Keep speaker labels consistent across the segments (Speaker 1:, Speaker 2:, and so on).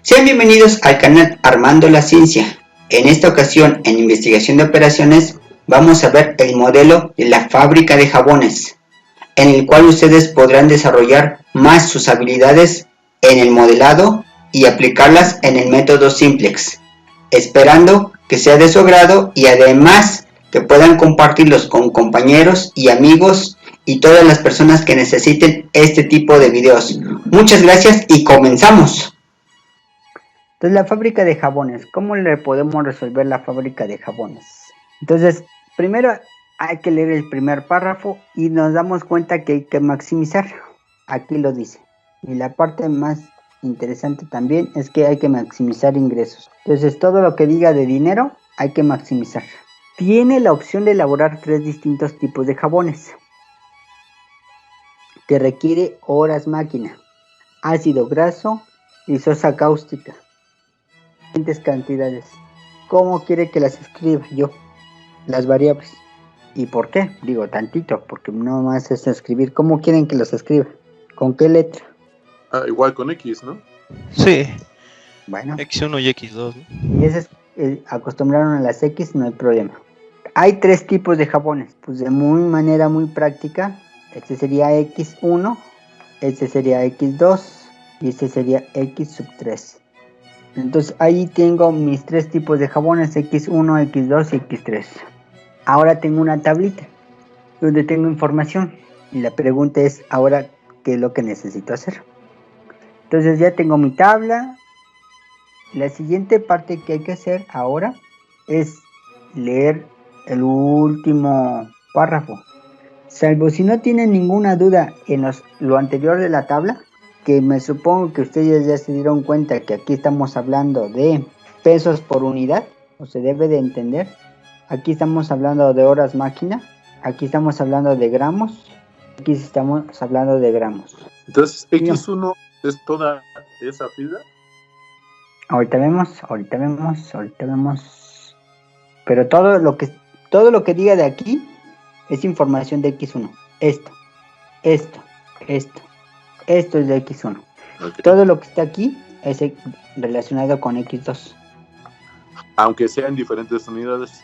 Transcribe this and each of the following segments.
Speaker 1: Sean bienvenidos al canal Armando la Ciencia. En esta ocasión, en Investigación de Operaciones, vamos a ver el modelo de la fábrica de jabones, en el cual ustedes podrán desarrollar más sus habilidades en el modelado y aplicarlas en el método Simplex, esperando que sea de su agrado y además que puedan compartirlos con compañeros y amigos y todas las personas que necesiten este tipo de videos. Muchas gracias y comenzamos.
Speaker 2: Entonces, la fábrica de jabones, ¿cómo le podemos resolver la fábrica de jabones? Entonces, primero hay que leer el primer párrafo y nos damos cuenta que hay que maximizar. Aquí lo dice. Y la parte más interesante también es que hay que maximizar ingresos. Entonces, todo lo que diga de dinero hay que maximizar. Tiene la opción de elaborar 3 distintos tipos de jabones que requiere horas máquina, ácido graso y sosa cáustica. Cantidades. ¿Cómo quiere que las escriba yo? Las variables. ¿Y por qué? Digo tantito, porque no más es escribir. ¿Cómo quieren que los escriba? ¿Con qué letra?
Speaker 3: Igual con X, ¿no?
Speaker 4: Sí.
Speaker 2: Bueno.
Speaker 4: X1 y X2, ¿no?
Speaker 2: Y ese es, acostumbraron a las X, no hay problema. Hay 3 tipos de jabones. Pues de manera muy práctica. Este sería X1, este sería X2 y este sería X3. Entonces ahí tengo mis 3 tipos de jabones, X1, X2 y X3. Ahora tengo una tablita donde tengo información y la pregunta es ahora qué es lo que necesito hacer. Entonces ya tengo mi tabla. La siguiente parte que hay que hacer ahora es leer el último párrafo. Salvo si no tienen ninguna duda en lo anterior de la tabla, que me supongo que ustedes ya se dieron cuenta que aquí estamos hablando de pesos por unidad, o se debe de entender. Aquí estamos hablando de horas máquina, aquí estamos hablando de gramos, aquí estamos hablando de gramos.
Speaker 3: Entonces, X1 es toda esa fila.
Speaker 2: Ahorita vemos. Pero todo lo que diga de aquí es información de X1. Esto es de X1. Okay. Todo lo que está aquí es relacionado con X2.
Speaker 3: Aunque sean diferentes unidades.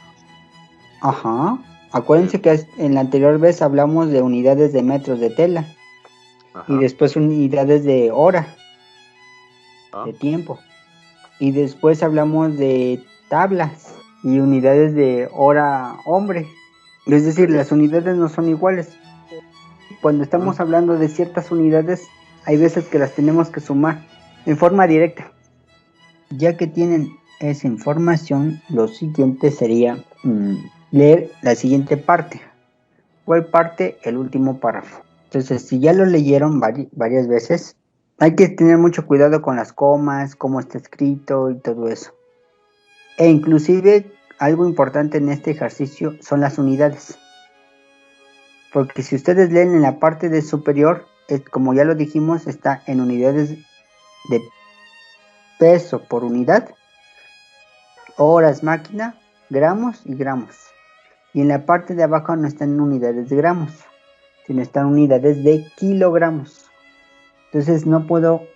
Speaker 2: Ajá. Acuérdense que en la anterior vez hablamos de unidades de metros de tela. Ajá. Y después unidades de hora. De tiempo. Y después hablamos de tablas y unidades de hora hombre. Es decir, las unidades no son iguales. Cuando estamos hablando de ciertas unidades, hay veces que las tenemos que sumar en forma directa. Ya que tienen esa información, lo siguiente sería leer la siguiente parte. ¿Cuál parte? El último párrafo. Entonces, si ya lo leyeron varias veces, hay que tener mucho cuidado con las comas, cómo está escrito y todo eso. E inclusive, algo importante en este ejercicio son las unidades. Porque si ustedes leen en la parte de superior, como ya lo dijimos, está en unidades de peso por unidad, horas máquina, gramos y gramos. Y en la parte de abajo no están unidades de gramos, sino están unidades de kilogramos. Entonces no puedo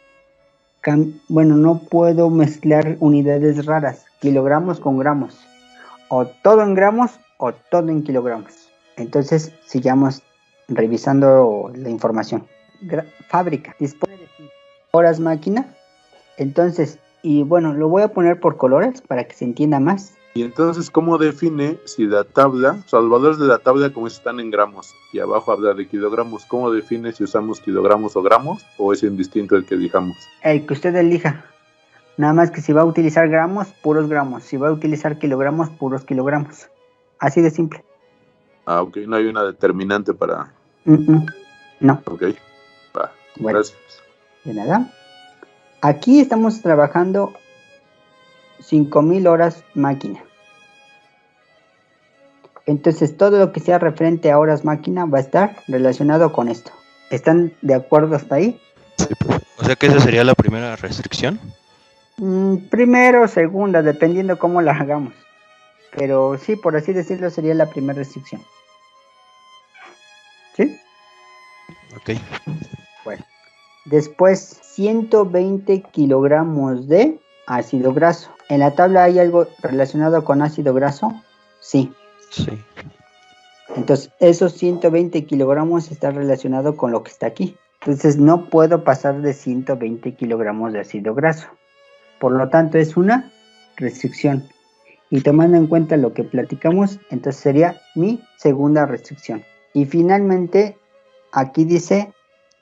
Speaker 2: mezclar unidades raras, kilogramos con gramos. O todo en gramos o todo en kilogramos. Entonces sigamos revisando la información. Fábrica, dispone de horas máquina. Entonces, y bueno, lo voy a poner por colores para que se entienda más.
Speaker 3: Y entonces, ¿cómo define si la tabla, o sea, los valores de la tabla como están en gramos y abajo habla de kilogramos? ¿Cómo define si usamos kilogramos o gramos o es indistinto el que elijamos?
Speaker 2: El que usted elija. Nada más que si va a utilizar gramos, puros gramos. Si va a utilizar kilogramos, puros kilogramos. Así de simple.
Speaker 3: Ah, ok. No hay una determinante para...
Speaker 2: No.
Speaker 3: Ok. Va.
Speaker 2: Bueno,
Speaker 3: gracias.
Speaker 2: De nada. Aquí estamos trabajando 5,000 horas máquina. Entonces todo lo que sea referente a horas máquina va a estar relacionado con esto. ¿Están de acuerdo hasta ahí?
Speaker 4: Sí, pues, o sea que esa sería la primera restricción.
Speaker 2: Primero o segunda, dependiendo cómo la hagamos. Pero sí, por así decirlo, sería la primera restricción. ¿Sí?
Speaker 4: Ok.
Speaker 2: Bueno, Después, 120 kilogramos de ácido graso. ¿En la tabla hay algo relacionado con ácido graso? Sí.
Speaker 4: Sí.
Speaker 2: Entonces, esos 120 kilogramos están relacionados con lo que está aquí. Entonces, no puedo pasar de 120 kilogramos de ácido graso. Por lo tanto, es una restricción. Y tomando en cuenta lo que platicamos, entonces sería mi segunda restricción. Y finalmente, aquí dice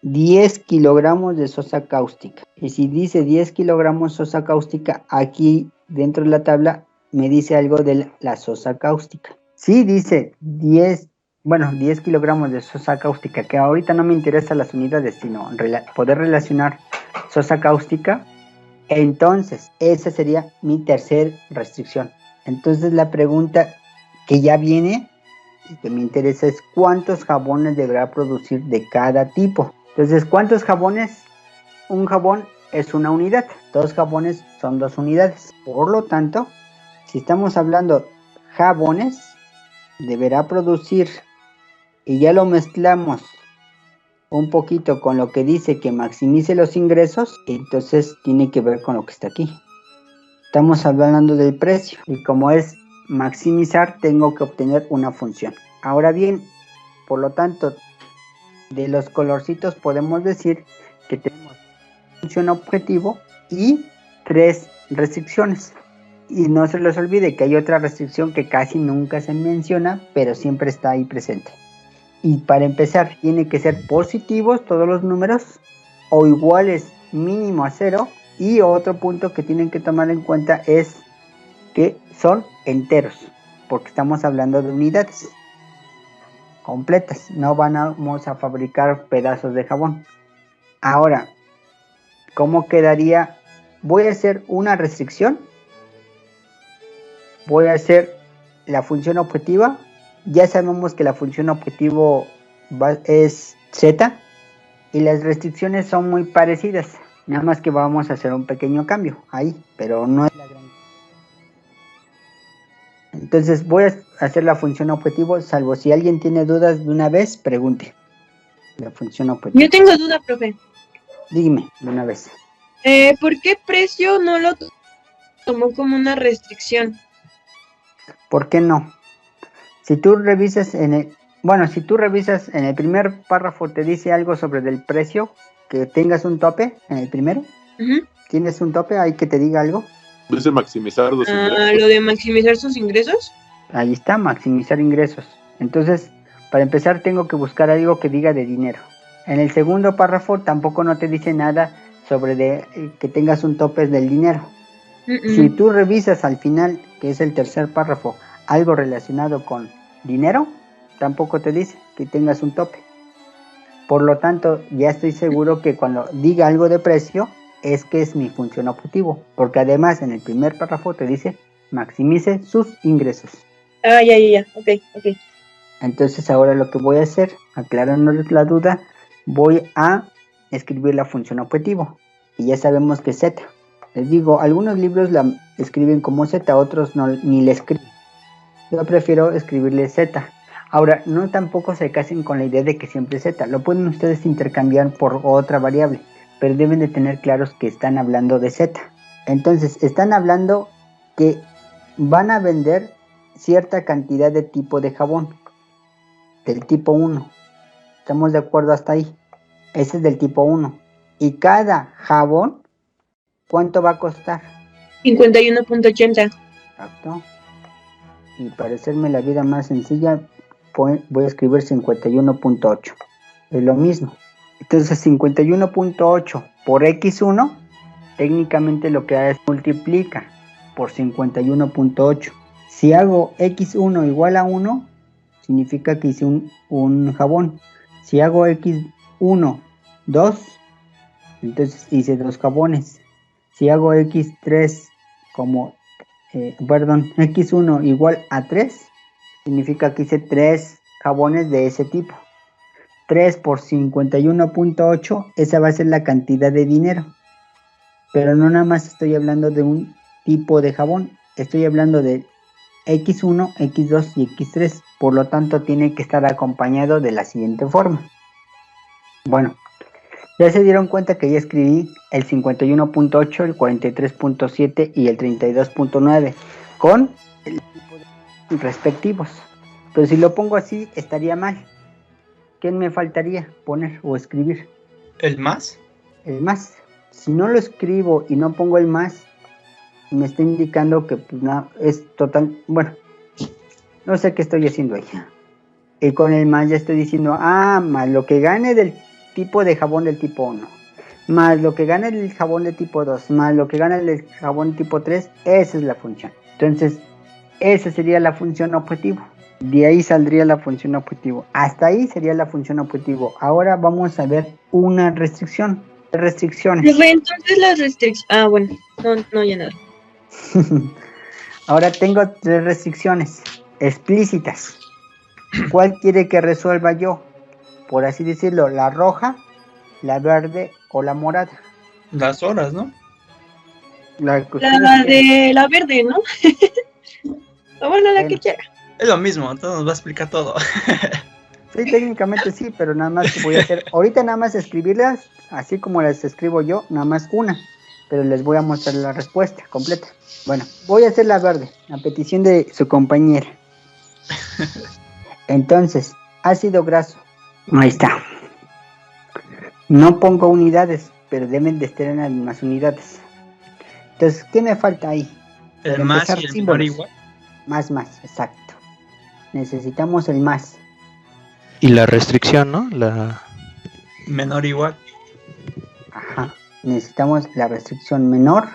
Speaker 2: 10 kilogramos de sosa cáustica. Y si dice 10 kilogramos sosa cáustica, aquí dentro de la tabla me dice algo de la sosa cáustica. Si dice 10 kilogramos de sosa cáustica, que ahorita no me interesan las unidades, sino poder relacionar sosa cáustica, entonces esa sería mi tercera restricción. Entonces la pregunta que ya viene y que me interesa es ¿cuántos jabones deberá producir de cada tipo? Entonces, ¿cuántos jabones? Un jabón es una unidad, 2 jabones son 2 unidades. Por lo tanto, si estamos hablando jabones, deberá producir, y ya lo mezclamos un poquito con lo que dice que maximice los ingresos, entonces tiene que ver con lo que está aquí. Estamos hablando del precio y como es maximizar, tengo que obtener una función. Ahora bien, por lo tanto, de los colorcitos podemos decir que tenemos función objetivo y 3 restricciones. Y no se les olvide que hay otra restricción que casi nunca se menciona, pero siempre está ahí presente. Y para empezar, tiene que ser positivos todos los números o iguales mínimo a 0. Y otro punto que tienen que tomar en cuenta es que son enteros, porque estamos hablando de unidades completas, no vamos a fabricar pedazos de jabón. Ahora, ¿cómo quedaría? Voy a hacer una restricción, voy a hacer la función objetiva, ya sabemos que la función objetivo es Z y las restricciones son muy parecidas. Nada más que vamos a hacer un pequeño cambio ahí, pero no es la gran. Entonces voy a hacer la función objetivo, salvo si alguien tiene dudas de una vez, pregunte. La función objetivo.
Speaker 5: Yo tengo duda, profe.
Speaker 2: Dime de una vez.
Speaker 5: ¿Por qué precio no lo tomó como una restricción?
Speaker 2: ¿Por qué no? Si tú revisas en el primer párrafo te dice algo sobre el precio, que tengas un tope en el primero. ¿Tienes un tope ahí que te diga algo?
Speaker 3: ¿Dice maximizar los ingresos?
Speaker 5: ¿Lo de maximizar sus ingresos?
Speaker 2: Ahí está, maximizar ingresos. Entonces, para empezar tengo que buscar algo que diga de dinero. En el segundo párrafo tampoco no te dice nada sobre que tengas un tope del dinero. Si tú revisas al final, que es el tercer párrafo, algo relacionado con dinero, tampoco te dice que tengas un tope. Por lo tanto, ya estoy seguro que cuando diga algo de precio, es que es mi función objetivo. Porque además en el primer párrafo te dice, maximice sus ingresos.
Speaker 5: Ya. Ok.
Speaker 2: Entonces ahora lo que voy a hacer, aclarándoles la duda, voy a escribir la función objetivo. Y ya sabemos que es Z. Les digo, algunos libros la escriben como Z, otros no, ni la escriben. Yo prefiero escribirle Z. Ahora, no tampoco se casen con la idea de que siempre es Z. Lo pueden ustedes intercambiar por otra variable, pero deben de tener claros que están hablando de Z. Entonces, están hablando que van a vender cierta cantidad de tipo de jabón, del tipo 1. ¿Estamos de acuerdo hasta ahí? Ese es del tipo 1. Y cada jabón, ¿cuánto va a costar?
Speaker 5: 51.80.
Speaker 2: Exacto. Y para hacerme la vida más sencilla, voy a escribir 51.8. Es lo mismo. Entonces 51.8 por X1, técnicamente lo que hace es multiplica por 51.8. Si hago X1 igual a 1, significa que hice un jabón. Si hago X1, 2, entonces hice 2 jabones. Si hago X3 X1 igual a 3, significa que hice 3 jabones de ese tipo. 3 por 51.8, esa va a ser la cantidad de dinero. Pero no nada más estoy hablando de un tipo de jabón, estoy hablando de X1, X2 y X3. Por lo tanto, tiene que estar acompañado de la siguiente forma. Bueno, Ya se dieron cuenta que ya escribí el 51.8, el 43.7 y el 32.9 con el tipo de respectivos. Pero si lo pongo así, estaría mal. ¿Qué me faltaría poner o escribir?
Speaker 6: ¿El más?
Speaker 2: El más. Si no lo escribo y no pongo el más, me está indicando que pues, no, es total. Bueno, no sé qué estoy haciendo ahí. Y con el más ya estoy diciendo, más lo que gane del tipo de jabón del tipo 1, más lo que gane del jabón de tipo 2, más lo que gane del jabón tipo 3, esa es la función. Entonces, esa sería la función objetivo. De ahí saldría la función objetivo. Hasta ahí sería la función objetivo. Ahora vamos a ver una restricción. Restricciones.
Speaker 5: Entonces las restricciones. Bueno, no, ya nada.
Speaker 2: Ahora tengo 3 restricciones explícitas. ¿Cuál quiere que resuelva yo? Por así decirlo, la roja, la verde o la morada.
Speaker 6: Las horas, ¿no?
Speaker 2: La
Speaker 5: de la verde, ¿no? Bueno, la que quiera.
Speaker 6: Es lo mismo, entonces nos va a explicar todo.
Speaker 2: Sí, técnicamente sí, pero nada más que voy a hacer, ahorita nada más escribirlas, así como las escribo yo, nada más una, pero les voy a mostrar la respuesta completa. Bueno, voy a hacer la verde, a petición de su compañera. Entonces, ácido graso, ahí está. No pongo unidades, pero deben de estar en las mismas unidades. Entonces, ¿qué me falta ahí?
Speaker 6: El más y el menor igual.
Speaker 2: Más, exacto. Necesitamos el más.
Speaker 4: Y la restricción, ¿no? La
Speaker 6: menor igual.
Speaker 2: Ajá. Necesitamos la restricción menor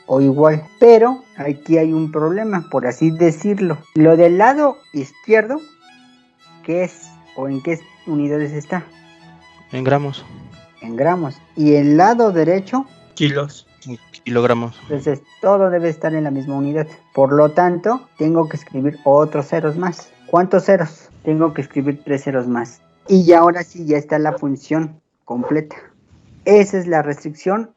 Speaker 2: o igual. Pero aquí hay un problema, por así decirlo. Lo del lado izquierdo, ¿qué es? ¿O en qué unidades está?
Speaker 4: En gramos.
Speaker 2: En gramos. Y el lado derecho,
Speaker 6: kilos.
Speaker 4: Kilogramos.
Speaker 2: Entonces todo debe estar en la misma unidad. Por lo tanto, tengo que escribir otros ceros más. ¿Cuántos ceros? Tengo que escribir 3 ceros más. Y ya ahora sí ya está la función completa. Esa es la restricción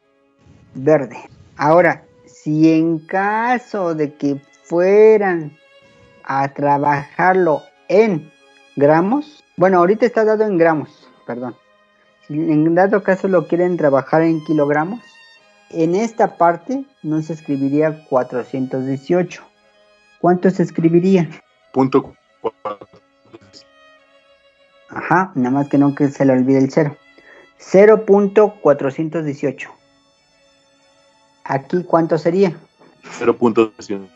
Speaker 2: verde. Ahora, si en caso de que fueran a trabajarlo en gramos, bueno, ahorita está dado en gramos, perdón. Si en dado caso lo quieren trabajar en kilogramos, en esta parte no se escribiría 418. ¿Cuánto se escribiría?
Speaker 3: Punto 4.
Speaker 2: Ajá, nada más que no que se le olvide el 0. 0.418. Aquí, ¿cuánto sería?
Speaker 3: 0.300.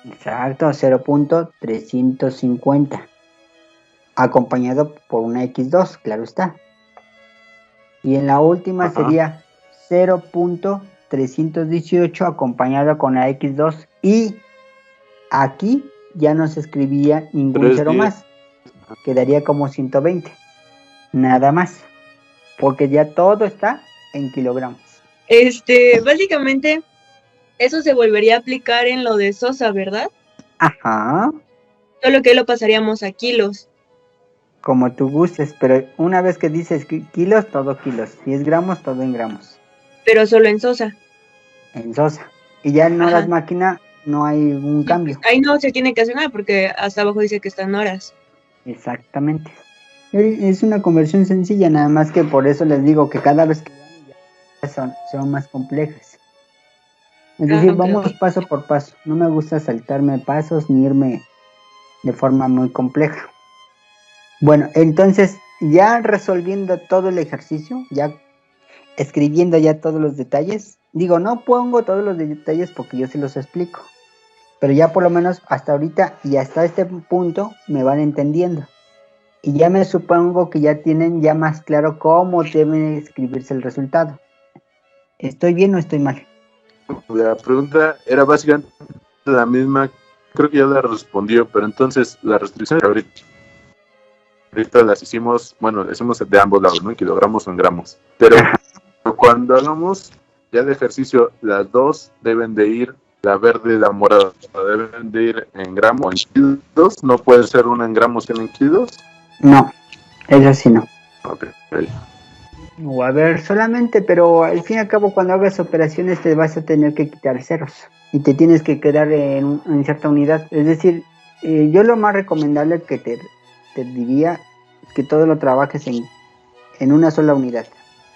Speaker 2: Exacto, 0.350. Acompañado por una X2, claro está. Y en la última sería 0.318 acompañado con la X2. Y aquí ya no se escribía ningún cero más. Quedaría como 120. Nada más. Porque ya todo está en kilogramos.
Speaker 5: Básicamente, eso se volvería a aplicar en lo de Sosa, ¿verdad?
Speaker 2: Ajá.
Speaker 5: Solo que lo pasaríamos a kilos.
Speaker 2: Como tú gustes, pero una vez que dices kilos, todo kilos. Si es gramos, todo en gramos.
Speaker 5: Pero solo en Sosa.
Speaker 2: En Sosa. Y ya en horas máquina no hay un cambio.
Speaker 5: Ahí no se tiene que hacer nada porque hasta abajo dice que están horas.
Speaker 2: Exactamente. Es una conversión sencilla, nada más que por eso les digo que cada vez que son más complejas. Es decir, vamos paso por paso. No me gusta saltarme pasos ni irme de forma muy compleja. Bueno, entonces ya resolviendo todo el ejercicio, ya escribiendo ya todos los detalles, digo, no pongo todos los detalles porque yo se los explico, pero ya por lo menos hasta ahorita y hasta este punto me van entendiendo. Y ya me supongo que ya tienen ya más claro cómo debe escribirse el resultado. ¿Estoy bien o estoy mal?
Speaker 3: La pregunta era básicamente la misma, creo que ya la respondió, pero entonces las restricciones ahorita las hicimos, bueno, las hicimos de ambos lados, ¿no? En kilogramos o en gramos. Pero cuando hagamos ya de ejercicio, las dos deben de ir, la verde y la morada, deben de ir en gramos o en kilos. ¿No puede ser una en gramos y una en kilos?
Speaker 2: No, eso sí no.
Speaker 3: Okay.
Speaker 2: O a ver, solamente, pero al fin y al cabo cuando hagas operaciones te vas a tener que quitar ceros y te tienes que quedar en cierta unidad. Es decir, yo lo más recomendable que te diría que todo lo trabajes en una sola unidad,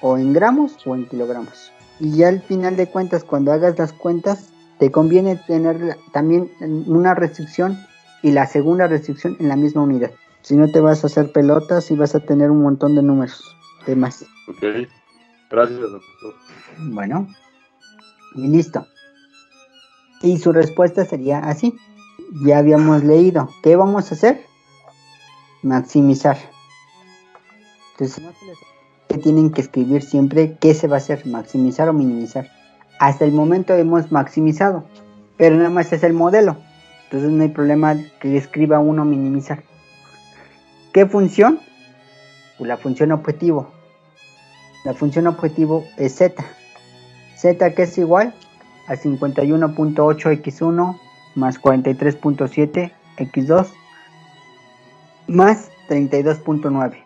Speaker 2: o en gramos o en kilogramos. Y ya al final de cuentas, cuando hagas las cuentas, te conviene tener también una restricción y la segunda restricción en la misma unidad. Si no te vas a hacer pelotas y vas a tener un montón de números de más.
Speaker 3: Ok, gracias, doctor.
Speaker 2: Bueno, y listo. Y su respuesta sería así. Ya habíamos leído. ¿Qué vamos a hacer? Maximizar. Entonces, no se les que tienen que escribir siempre qué se va a hacer, maximizar o minimizar. Hasta el momento hemos maximizado, pero nada más es el modelo. Entonces no hay problema que escriba uno minimizar. ¿Qué función? Pues la función objetivo. La función objetivo es z. Z que es igual a 51.8x1 más 43.7 x2 más 32.9.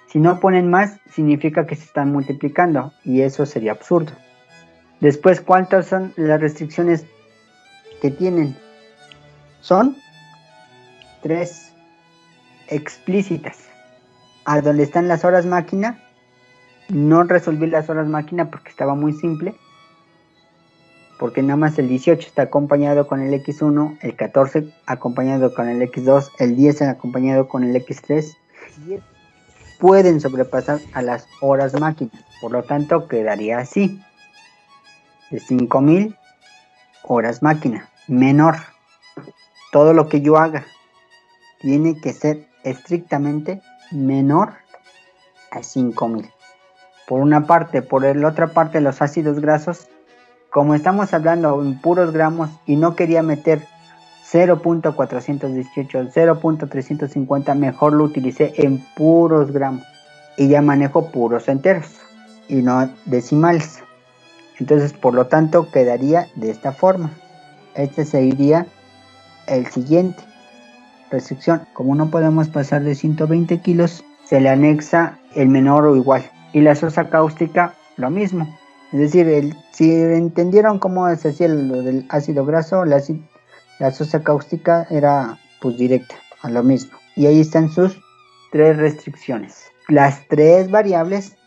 Speaker 2: Si no ponen más, significa que se están multiplicando y eso sería absurdo. Después, ¿cuántas son las restricciones que tienen? Son 3 explícitas. A donde están las horas máquina, no resolví las horas máquina porque estaba muy simple. Porque nada más el 18 está acompañado con el X1, el 14 acompañado con el X2, el 10 acompañado con el X3. Y pueden sobrepasar a las horas máquina. Por lo tanto, quedaría así. De 5000 horas máquina. Menor. Todo lo que yo haga tiene que ser estrictamente menor a 5000. Por una parte. Por la otra parte, los ácidos grasos, como estamos hablando en puros gramos y no quería meter 0.418, 0.350, mejor lo utilicé en puros gramos y ya manejo puros enteros y no decimales. Entonces, por lo tanto, quedaría de esta forma. Este sería el siguiente. Restricción. Como no podemos pasar de 120 kilos, se le anexa el menor o igual. Y la sosa cáustica, lo mismo. Es decir, si entendieron cómo se hacía lo del ácido graso, la sosa cáustica era pues directa, a lo mismo. Y ahí están sus 3 restricciones. Las 3 variables,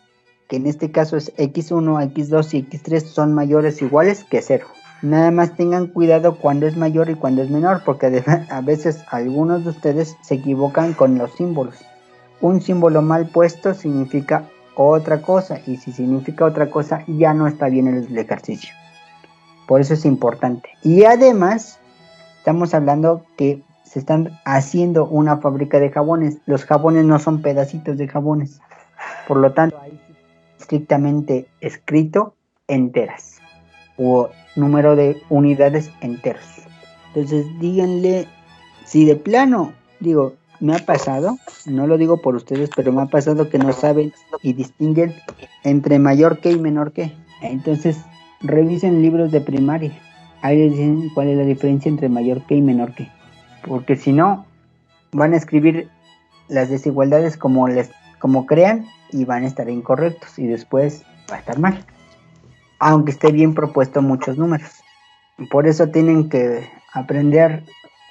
Speaker 2: que en este caso es X1, X2 y X3, son mayores o iguales que 0. Nada más tengan cuidado cuando es mayor y cuando es menor, porque a veces algunos de ustedes se equivocan con los símbolos. Un símbolo mal puesto significa otra cosa, y si significa otra cosa ya no está bien el ejercicio. Por eso es importante. Y además estamos hablando que se están haciendo una fábrica de jabones. Los jabones no son pedacitos de jabones, por lo tanto hay estrictamente escrito enteras o número de unidades enteros. Entonces díganle, si de plano, digo, me ha pasado, no lo digo por ustedes, pero me ha pasado que no saben y distinguen entre mayor que y menor que. Entonces, revisen libros de primaria. Ahí les dicen cuál es la diferencia entre mayor que y menor que. Porque si no, van a escribir las desigualdades como crean y van a estar incorrectos y después va a estar mal. Aunque esté bien propuesto muchos números. Por eso tienen que aprender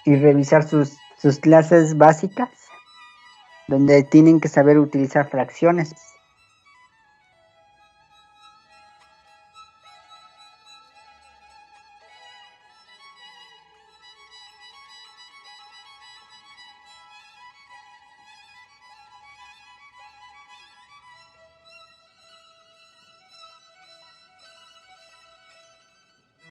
Speaker 2: y revisar sus clases básicas, donde tienen que saber utilizar fracciones,